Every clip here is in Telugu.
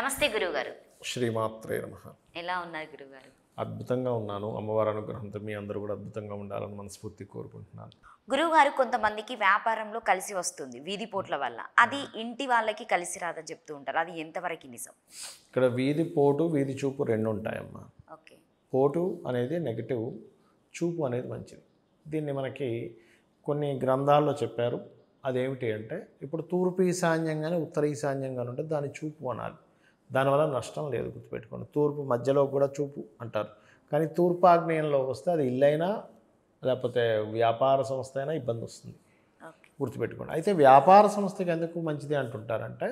నమస్తే గురుగారు. శ్రీమాత్రే నమః. ఎలా ఉన్నారు గురుగారు? అద్భుతంగా ఉన్నాను. అమ్మవారి అనుగ్రహంతో మీ అందరూ కూడా అద్భుతంగా ఉండాలని మనస్ఫూర్తిగా కోరుకుంటున్నాను. గురువుగారు, కొంతమందికి వ్యాపారంలో కలిసి వస్తుంది వీధి పోట్ల వల్ల. అది ఇంటి వాళ్ళకి కలిసి రాదని చెప్తూ ఉంటారు. అది ఎంతవరకు నిజం? ఇక్కడ వీధి పోటు, వీధి చూపు రెండు ఉంటాయమ్మా. ఓకే. పోటు అనేది నెగిటివ్, చూపు అనేది మంచిది. దీన్ని మనకి కొన్ని గ్రంథాల్లో చెప్పారు. అదేమిటి అంటే, ఇప్పుడు తూర్పు ఈశాన్యంగానే ఉత్తర ఈశాన్యంగానే ఉంటే దాన్ని చూపు అనాలి. దానివల్ల నష్టం లేదు, గుర్తుపెట్టుకోండి. తూర్పు మధ్యలో కూడా చూపు అంటారు. కానీ తూర్పు ఆగ్నేయంలో వస్తే అది ఇల్లైనా లేకపోతే వ్యాపార సంస్థ అయినా ఇబ్బంది వస్తుంది, గుర్తుపెట్టుకోండి. అయితే వ్యాపార సంస్థకి ఎందుకు మంచిది అంటుంటారంటే,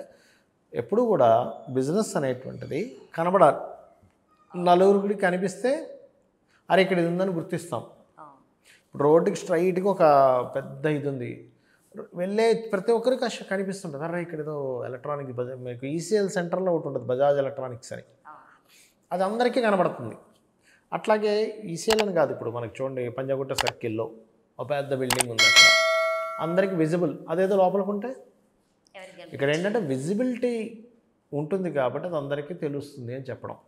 ఎప్పుడు కూడా బిజినెస్ అనేటువంటిది కనబడాలి. నలుగురికి కనిపిస్తే అరే ఇక్కడ ఇది ఉందని గుర్తిస్తాం. ఇప్పుడు రోడ్డుకి స్ట్రైట్గా ఒక పెద్ద ఇది ఉంది, వెళ్ళే ప్రతి ఒక్కరికి కనిపిస్తుంటుంది, అరే ఇక్కడ ఏదో ఎలక్ట్రానిక్ మీకు ఈసీఎల్ సెంటర్లో ఒకటి ఉంటుంది, బజాజ్ ఎలక్ట్రానిక్స్ అని. అది అందరికీ కనబడుతుంది. అట్లాగే ఈసీఎల్ అని కాదు, ఇప్పుడు మనకి చూడండి పంజాగుట్ట సర్కిల్లో ఒక పెద్ద బిల్డింగ్ ఉంది, అక్కడ అందరికీ విజిబుల్. అదేదో లోపలికి ఉంటే ఇక్కడ ఏంటంటే విజిబిలిటీ ఉంటుంది కాబట్టి అది అందరికీ తెలుస్తుంది అని చెప్పడం.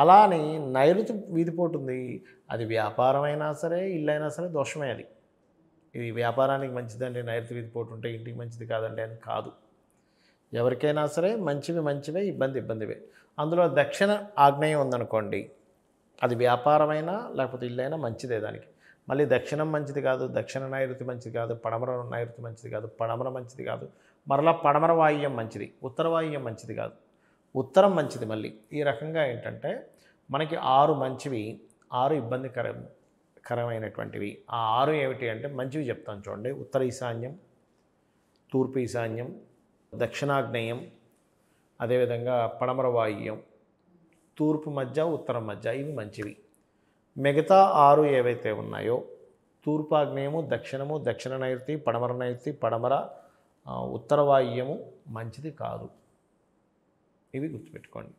అలా అని నైరుతి వీధిపోతుంది, అది వ్యాపారమైనా సరే ఇల్లైనా సరే దోషమే. అది ఇది వ్యాపారానికి మంచిదండి నైరుతి వీధిపోటు ఉంటే ఇంటికి మంచిది కాదండి అని కాదు. ఎవరికైనా సరే మంచివే, ఇబ్బందివే. అందులో దక్షిణ ఆగ్నేయం ఉందనుకోండి, అది వ్యాపారమైనా లేకపోతే ఇల్లైనా మంచిదే దానికి. మళ్ళీ దక్షిణం మంచిది కాదు, దక్షిణ నైరుతి మంచిది కాదు, పడమర నైరుతి మంచిది కాదు, పడమర మంచిది కాదు, మరలా పడమర వాయువ్యం మంచిది, ఉత్తర వాయువ్యం మంచిది కాదు, ఉత్తరం మంచిది. మళ్ళీ ఈ రకంగా ఏంటంటే మనకి 6 మంచివి, 6 ఇబ్బందికరమైనటువంటివి. ఆ 6 ఏమిటి అంటే మంచివి చెప్తాను చూడండి. ఉత్తర ఈశాన్యం, తూర్పు ఈశాన్యం, దక్షిణాగ్నేయం, అదేవిధంగా పడమర వాయువ్యం, తూర్పు మధ్య, ఉత్తరం మధ్య, ఇవి మంచివి. మిగతా 6 ఏవైతే ఉన్నాయో తూర్పు ఆగ్నేయము, దక్షిణము, దక్షిణ నైరుతి, పడమర నైరుతి, పడమర ఉత్తర వాయువ్యము మంచిది కాదు. ఇవి గుర్తుపెట్టుకోండి.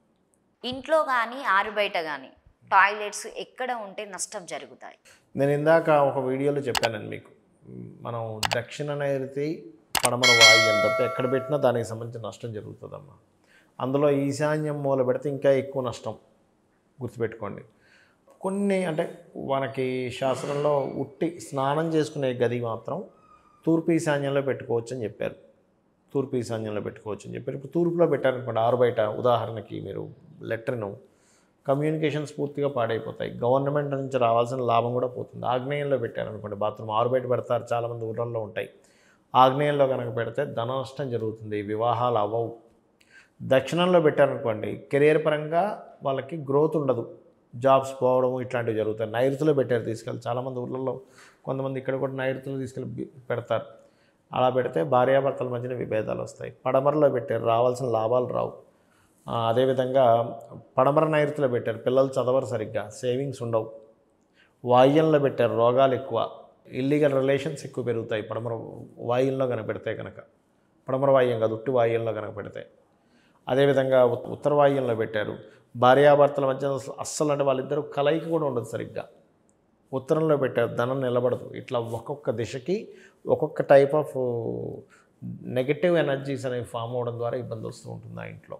ఇంట్లో కానీ ఆరు బయట కానీ టాయిలెట్స్ ఎక్కడ ఉంటే నష్టం జరుగుతాయి? నేను ఇందాక ఒక వీడియోలో చెప్పానండి మీకు, మనం దక్షిణ నైరుతి, పడమర వాయువ్యం తప్ప ఎక్కడ పెట్టినా దానికి సంబంధించిన నష్టం జరుగుతుందమ్మా. అందులో ఈశాన్యం మూల పెడితే ఇంకా ఎక్కువ నష్టం, గుర్తుపెట్టుకోండి. కొన్ని అంటే మనకి శాస్త్రంలో ఉట్టి స్నానం చేసుకునే గది మాత్రం తూర్పు ఈశాన్యంలో పెట్టుకోవచ్చు అని చెప్పారు. తూర్పు ఈశాన్యంలో పెట్టుకోవచ్చు అని చెప్పారు. ఇప్పుడు తూర్పులో పెట్టారనుకోండి, ఆరు బయట ఉదాహరణకి మీరు లెటర్ను, కమ్యూనికేషన్స్ పూర్తిగా పాడైపోతాయి, గవర్నమెంట్ నుంచి రావాల్సిన లాభం కూడా పోతుంది. ఆగ్నేయంలో పెట్టారనుకోండి, బాత్రూమ్ ఆరు బయట పెడతారు, చాలామంది ఊళ్ళల్లో ఉంటాయి. ఆగ్నేయంలో కనుక పెడితే ధన నష్టం జరుగుతుంది, వివాహాలు అవ్వవు. దక్షిణంలో పెట్టారనుకోండి, కెరియర్ పరంగా వాళ్ళకి గ్రోత్ ఉండదు, జాబ్స్ పోవడము ఇట్లాంటివి జరుగుతాయి. నైరుతిలో పెట్టారు తీసుకెళ్ళి, చాలామంది ఊళ్ళల్లో కొంతమంది ఇక్కడ కూడా నైరుతిలో తీసుకెళ్ళి పెడతారు. అలా పెడితే భార్యాభర్తల మధ్యన విభేదాలు వస్తాయి. పడమరలో పెట్టారు, రావాల్సిన లాభాలు రావు. అదేవిధంగా పడమర నైరుతిలో పెట్టారు, పిల్లలు చదవరు సరిగ్గా, సేవింగ్స్ ఉండవు. వాయువ్యంలో పెట్టారు, రోగాలు ఎక్కువ, ఇల్లీగల్ రిలేషన్స్ ఎక్కువ పెరుగుతాయి. పడమర వాయువ్యంలో కనుక పెడితే కనుక, పడమర వాయువ్యం కాదు ఉట్టి వాయువ్యంలో కనుక పెడితే. అదేవిధంగా ఉత్తర వాయువ్యంలో పెట్టారు, భార్యాభర్తల మధ్య అస్సలు అంటే వాళ్ళిద్దరూ కలయిక కూడా ఉండదు సరిగ్గా. ఉత్తరంలో పెట్టారు, ధనం నిలబడదు. ఇట్లా ఒక్కొక్క దిశకి ఒక్కొక్క టైప్ ఆఫ్ నెగటివ్ ఎనర్జీస్ అనేవి ఫామ్ అవ్వడం ద్వారా ఇబ్బంది వస్తూ ఉంటుంది ఆ ఇంట్లో.